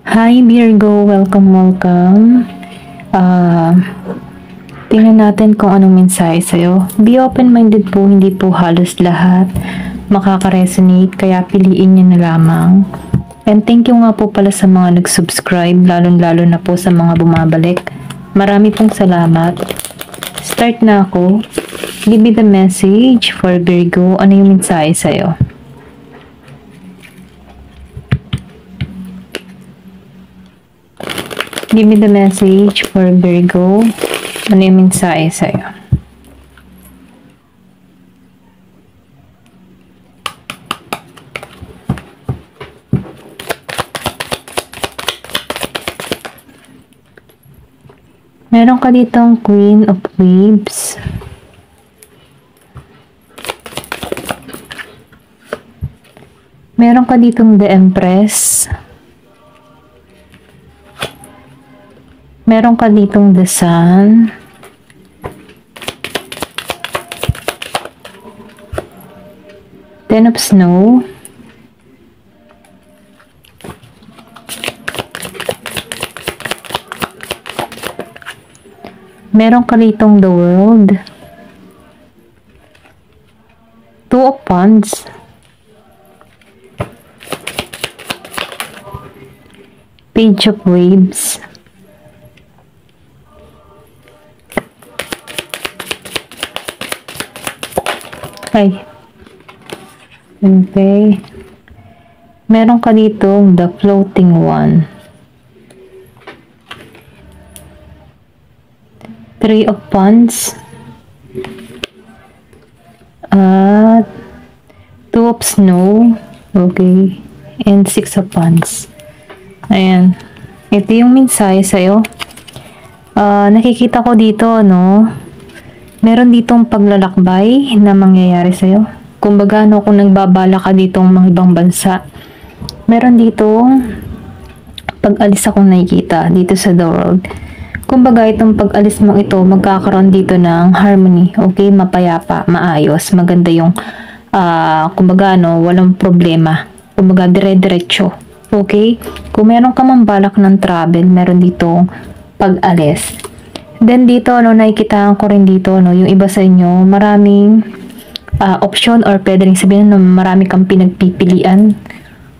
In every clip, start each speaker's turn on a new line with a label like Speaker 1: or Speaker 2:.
Speaker 1: Hi Virgo, welcome. Ah, tingnan natin kung anong mensahe sa'yo. Be open-minded po, hindi po halos lahat makaka-resonate, kaya piliin niyo na lamang. And thank you nga po pala sa mga nag-subscribe, lalong-lalo na po sa mga bumabalik. Marami pong salamat. Start na ako. Give me the message for Virgo. Ano yung mensahe sa'yo? Give me the message for Virgo. Ano yung mensahe sa'yo? Meron ka ditong Queen of Waves. Meron ka ditong The Empress. Meron ka ditong The Sun. Ten of Snow. Meron ka ditong The World. Two of Wands. Page of Waves. Ay. Okay. Meron ka dito The Floating One. Three of Wands. Two of Snow. Okay. And Six of Wands. Ayan. Ito yung mensahe sa'yo. Nakikita ko dito, no? Meron ditong paglalakbay na mangyayari sa'yo. Kumbaga, no, kung nagbabala ka ditong mga ibang bansa, meron ditong pag-alis akong nakikita dito sa The World. Kumbaga, itong pag-alis mong ito, magkakaroon dito ng harmony. Okay? Mapayapa, maayos, maganda yung, kumbaga, no, walang problema. Kumbaga, dire-diretso. Okay? Kung meron ka mang balak ng travel, meron ditong pag-alis. Then dito, no, nakikitaan ko rin dito, no, yung iba sa inyo, maraming option or pwede rin sabihin, no, marami kang pinagpipilian.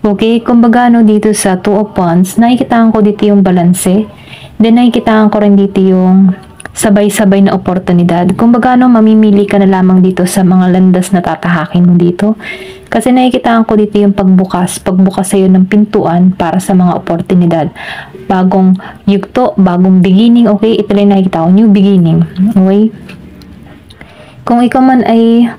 Speaker 1: Okay? Kumbaga, no, dito sa Two of Wands, nakikitaan ko dito yung balanse. Then, nakikitaan ko rin dito yung sabay-sabay na oportunidad. Kumbaga, no, mamimili ka na lamang dito sa mga landas na tatahakin mo dito. Kasi nakikitaan ko dito yung pagbukas sa'yo ng pintuan para sa mga oportunidad. Bagong yugto, bagong beginning, okay? Ito lang nakikita ko, new beginning, okay? Kung ikaw man ay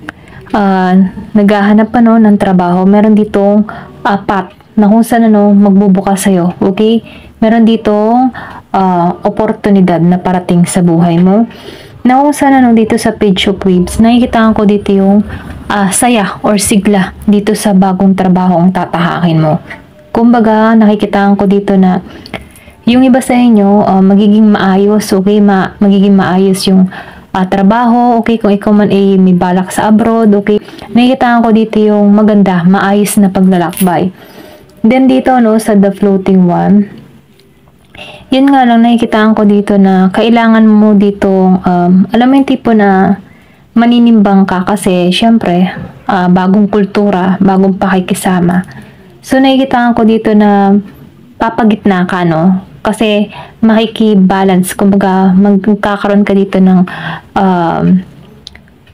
Speaker 1: naghahanap pa, no, ng trabaho, meron ditong path na kung saan, ano, magbubukas sa'yo, okay? Meron ditong oportunidad na parating sa buhay mo. Na kung saan, ano, dito sa Page of Waves, nakikitaan ko dito yung saya or sigla dito sa bagong trabaho ang tatahakin mo. Kumbaga, nakikitaan ko dito na yung iba sa inyo, magiging maayos, okay? Magiging maayos yung trabaho, okay? Kung ikaw man ay may balak sa abroad, okay? Nakikitaan ko dito yung maganda, maayos na paglalakbay. Then dito, no, sa The Floating One, yun nga lang, nakikitaan ko dito na kailangan mo dito, alam mo yung tipo na maninimbang ka kasi, syempre, bagong kultura, bagong pakikisama. So, nakikitaan ko dito na papagitna ka, no? Kasi makikibalance, kumbaga magkakaroon ka dito ng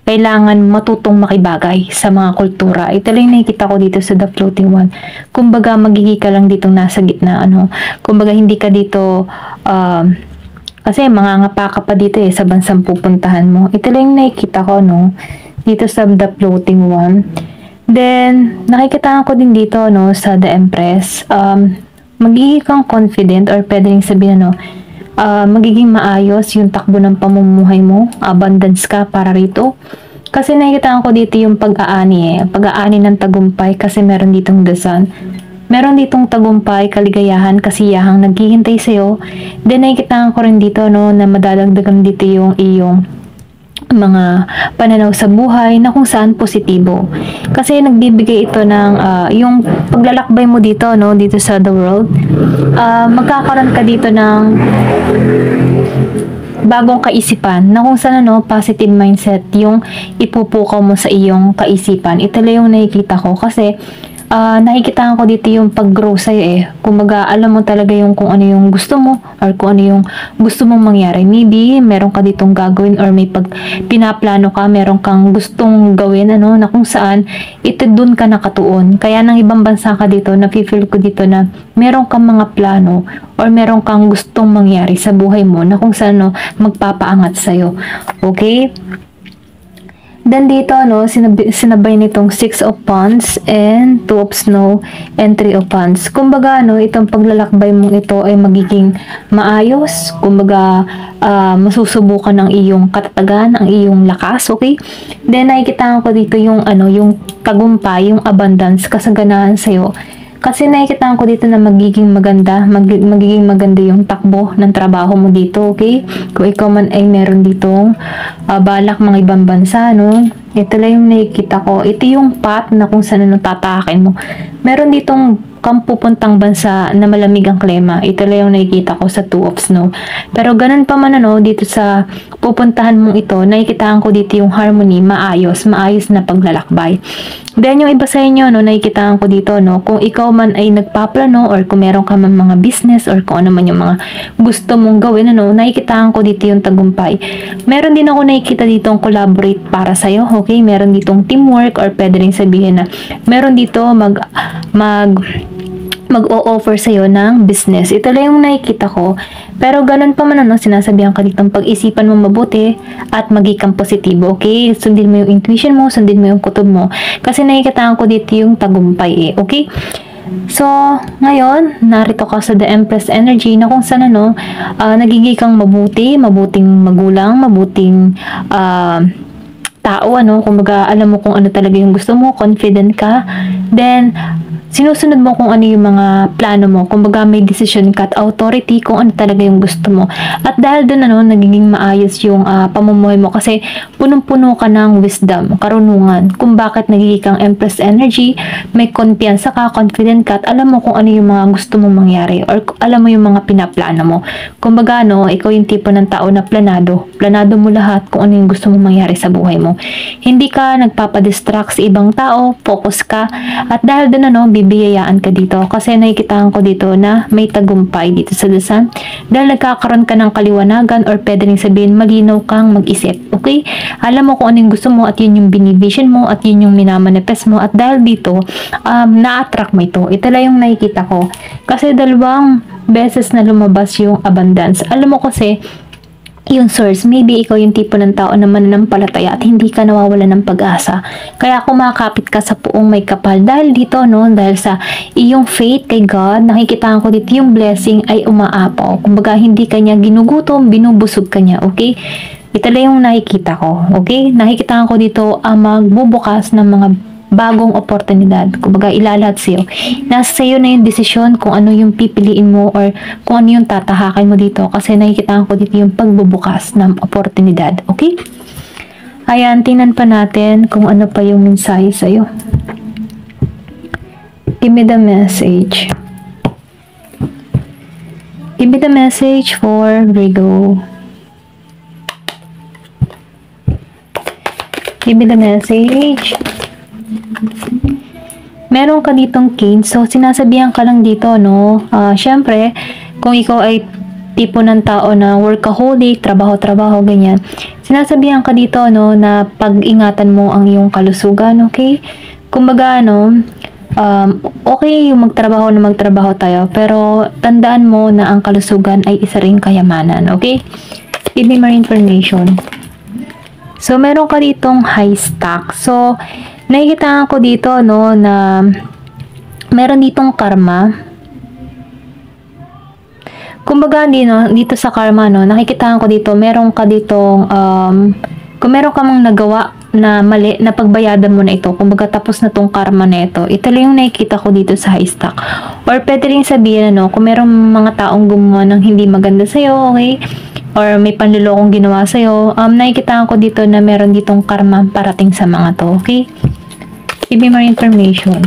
Speaker 1: kailangan matutong makibagay sa mga kultura. Ito lang nakikita ko dito sa The Floating One. Kumbaga magiging ka lang ditong nasa gitna, ano. Kumbaga hindi ka dito kasi mangangapa ka pa dito sa bansang pupuntahan mo. Ito lang nakikita ko, no, dito sa The Floating One. Then nakikita ko din dito, no, sa The Empress. Magiging kang confident or pwede rin sabihin, ano, magiging maayos yung takbo ng pamumuhay mo, abundance ka para rito. Kasi nakikita ko dito yung pag-aani, pag-aani ng tagumpay kasi meron ditong The Sun. Meron ditong tagumpay, kaligayahan, kasiyahang naghihintay sa'yo. Then nakikita ko rin dito, no, na madadagdagan dito yung iyong mga pananaw sa buhay na kung saan positibo. Kasi nagbibigay ito ng yung paglalakbay mo dito, no, dito sa the world. Magkakaroon ka dito ng bagong kaisipan na kung saan ano, positive mindset yung ipupukaw mo sa iyong kaisipan. Ito lang yung nakikita ko kasi nakikita ko dito yung pag-grow sa'yo eh. Kumbaga, alam mo talaga yung kung ano yung gusto mo or kung ano yung gusto mong mangyari. Maybe, meron ka ditong gagawin or may pinaplano ka, meron kang gustong gawin, ano, na kung saan ito dun ka nakatuon. Kaya nang ibang bansa ka dito, nafe-feel ko dito na meron kang mga plano or meron kang gustong mangyari sa buhay mo na kung saan no, magpapaangat sa'yo. Okay? Then dito, no, sinabay nitong 6 of Wands and 2 of Snow and 3 of Wands. Kumbaga, no, itong paglalakbay mong ito ay magiging maayos. Kumbaga, masusubukan ng iyong katatagan, ang iyong lakas, okay? Then, nakikita ko dito yung, ano, yung tagumpay, yung abundance, kasaganahan sa'yo. Kasi nakikita ko dito na magiging maganda yung takbo ng trabaho mo dito, okay? Kung ikaw man ay meron ditong balak mga ibang bansa, no? Ito lang yung nakikita ko. Ito yung path na kung saan ano tatahakin mo. Meron ditong kang pupuntang bansa na malamig ang klima. Ito lang yung nakikita ko sa 2 of Snow. Pero ganun pa man ano, dito sa pupuntahan mong ito, nakikitaan ko dito yung harmony, maayos na paglalakbay. Then yung iba sa inyo, no, nakikitaan ko dito, no, kung ikaw man ay nagpaplano or kung meron ka man mga business or kung ano man yung mga gusto mong gawin, ano, nakikitaan ko dito yung tagumpay. Meron din ako nakikita dito ang collaborate para sa'yo, okay? Meron ditong teamwork or pwede rin sabihin na meron dito mag-o-offer sa'yo ng business. Ito lang yung nakikita ko. Pero ganun pa man ano, sinasabihan ka ditong pag-isipan mo mabuti at maging kang positibo, okay? Sundin mo yung intuition mo, sundin mo yung kutob mo. Kasi nakikitaan ko dito yung tagumpay okay? So, ngayon, narito ka sa The Empress energy na kung saan ano, nagiging kang mabuting magulang, mabuting tao, ano, kumbaga alam mo kung ano talaga yung gusto mo, confident ka, then sinusunod mo kung ano yung mga plano mo, kumbaga may decision ka at authority kung ano talaga yung gusto mo. At dahil doon ano, nagiging maayos yung pamumuhay mo kasi punong-puno ka ng wisdom, karunungan, kung bakit nagiging kang Empress energy, may kumpiyansa ka, confident ka, at alam mo kung ano yung mga gusto mong mangyari or alam mo yung mga pinaplano mo. Kumbaga no, ikaw yung tipo ng tao na planado mo lahat kung ano yung gusto mong mangyari sa buhay mo. Hindi ka nagpapadistract sa ibang tao, focus ka, at dahil doon ano, bibiyayaan ka dito kasi nakikitaan ko dito na may tagumpay dito sa The Sun dahil nagkakaroon ka ng kaliwanagan or pwede rin sabihin malinaw kang mag-isip, okay? Alam mo kung ano yung gusto mo at yun yung binivision mo at yun yung minamanifest mo at dahil dito na-attract mo ito. Ito lang yung nakikita ko kasi 2 beses na lumabas yung abundance. Alam mo kasi yung source, maybe ikaw yung tipo ng tao na mananampalataya at hindi ka nawawala ng pag-asa. Kaya kumakapit ka sa puong may kapal dahil dito, no, dahil sa iyong faith kay God, nakikita ko dito yung blessing ay umaapaw. Kumbaga, hindi kanya ginugutom, binubusog kanya, okay? Ito lang yung nakikita ko, okay? Nakikita ko dito magbubukas ng mga bagong oportunidad. Kumbaga, ilalahat sa'yo. Nasa sa'yo na yung desisyon kung ano yung pipiliin mo or kung ano yung tatahakin mo dito kasi nakikita ko dito yung pagbubukas ng oportunidad. Okay? Ayan, tingnan pa natin kung ano pa yung mensahe sa'yo. Give me the message. Give me the message for Virgo. Give me the message. Meron ka ditong cane. So, sinasabihan ka lang dito, no? Syempre, kung ikaw ay tipo ng tao na workaholic, trabaho, ganyan. Sinasabihan ka dito, no, na pag-ingatan mo ang iyong kalusugan, okay? Kumbaga, no, okay yung magtrabaho tayo, pero tandaan mo na ang kalusugan ay isa ring kayamanan, okay? Give me more information. So, meron ka ditong high stock. So, nakikita ko dito, no, na meron ditong karma. Kumbaga, dito sa karma, no, nakikita ko dito, meron ka ditong, kung meron ka mang nagawa na mali, na pagbayadan mo na ito, kumbaga tapos na tong karma na ito. Ito lang yung nakikita ko dito sa high stock. Or pwede rin sabihin, no, kung merong mga taong gumawa ng hindi maganda sa'yo, okay? or may panlulokong ginawa sa'yo, nakikita ko dito na meron ditong karma parating sa mga to, okay? Give me more information.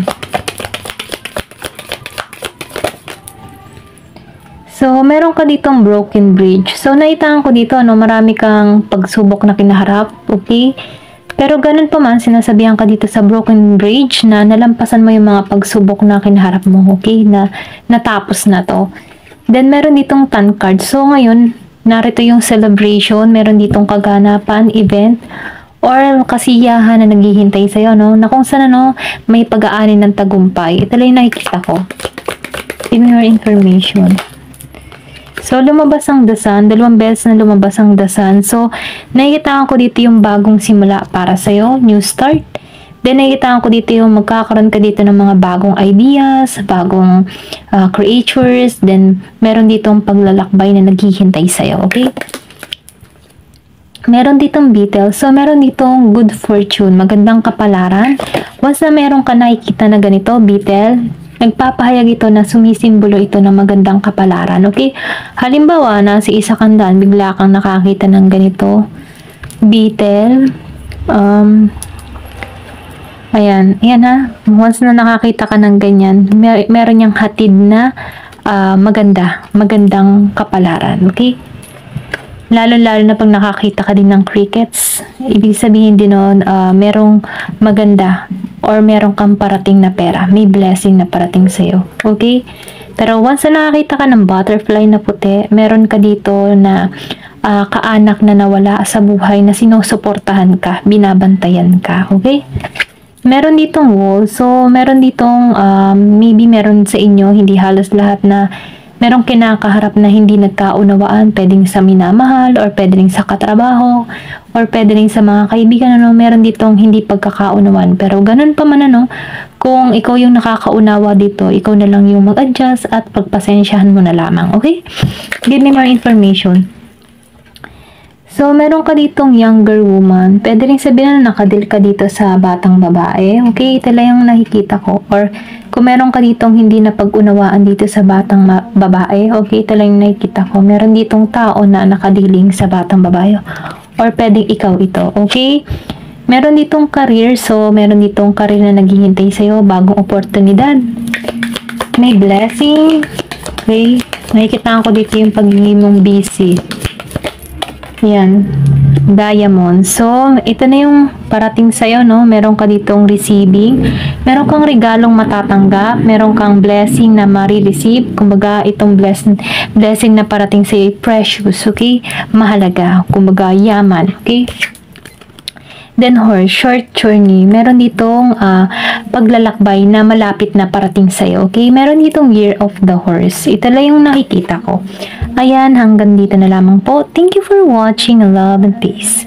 Speaker 1: So, meron ka ditong broken bridge. So, naitaan ko dito, marami kang pagsubok na kinaharap, okay? Pero ganun pa man, sinasabihan ka dito sa broken bridge na nalampasan mo yung mga pagsubok na kinaharap mo, okay? Na natapos na to. Then, meron ditong 10 cards. So, ngayon, narito yung celebration, meron ditong kaganapan, event, or kasiyahan na naghihintay sa'yo, na kung saan, may pag-aani ng tagumpay. Ito lang yung nakikita ko. Give me more information. So, lumabas ang dasan. 2 beses na lumabas ang dasan. So, nakikita ko dito yung bagong simula para sa'yo. New start. Then, nakikita ko dito yung magkakaroon ka dito ng mga bagong ideas, bagong creatures. Then, meron ditong paglalakbay na naghihintay sa'yo. Okay? Meron ditong beetle. So, meron ditong good fortune. Magandang kapalaran. Once na meron ka nakikita na ganito, beetle, nagpapahayag ito na sumisimbolo ito ng magandang kapalaran, okay? Halimbawa, nasa isa kang daan, bigla kang nakakita ng ganito, beetle, ayan ha, once na nakakita ka ng ganyan, meron niyang hatid na magandang kapalaran, okay? Lalo-lalo na pag nakakita ka din ng crickets, ibig sabihin din nun, merong maganda or merong kang parating na pera. May blessing na parating sa'yo. Okay? Pero once na nakakita ka ng butterfly na puti, meron ka dito na kaanak na nawala sa buhay na sinusuportahan ka, binabantayan ka. Okay? Meron ditong wall. So, meron ditong, maybe meron sa inyo, hindi halos lahat na merong kinakaharap na hindi nagkaunawaan, pwedeng sa minamahal, or pwedeng sa katrabaho, or pwedeng sa mga kaibigan, meron ditong hindi pagkakaunawaan. Pero ganun pa man, kung ikaw yung nakakaunawa dito, ikaw na lang yung mag-adjust at pagpasensyahan mo na lamang, okay? Give me more information. So, meron ka ditong younger woman. Pwede rin sabihin na nakadil ka dito sa batang babae. Okay, ito lang yung nakikita ko. Or, kung meron ka ditong hindi na pag-unawaan dito sa batang babae, okay, ito lang yung nakikita ko. Meron ditong tao na nakadiling sa batang babae. Or, pwedeng ikaw ito. Okay? Meron ditong career. So, meron ditong career na naghihintay sa'yo. Bagong oportunidad. May blessing. Okay? Nakikita ko dito yung pagiging mong busy. Yan, diamond. So, ito na yung parating sa'yo, meron ka ditong receiving, meron kang regalong matatanggap, meron kang blessing na ma-receive. Kumbaga, itong blessing na parating sa'yo, precious, okay? Mahalaga, kumbaga, yaman, okay? Then, horse, short journey. Meron ditong paglalakbay na malapit na parating sa'yo, okay? Meron ditong year of the horse. Ito lang yung nakikita ko. Ayan, hanggang dito na lamang po. Thank you for watching. Love and peace.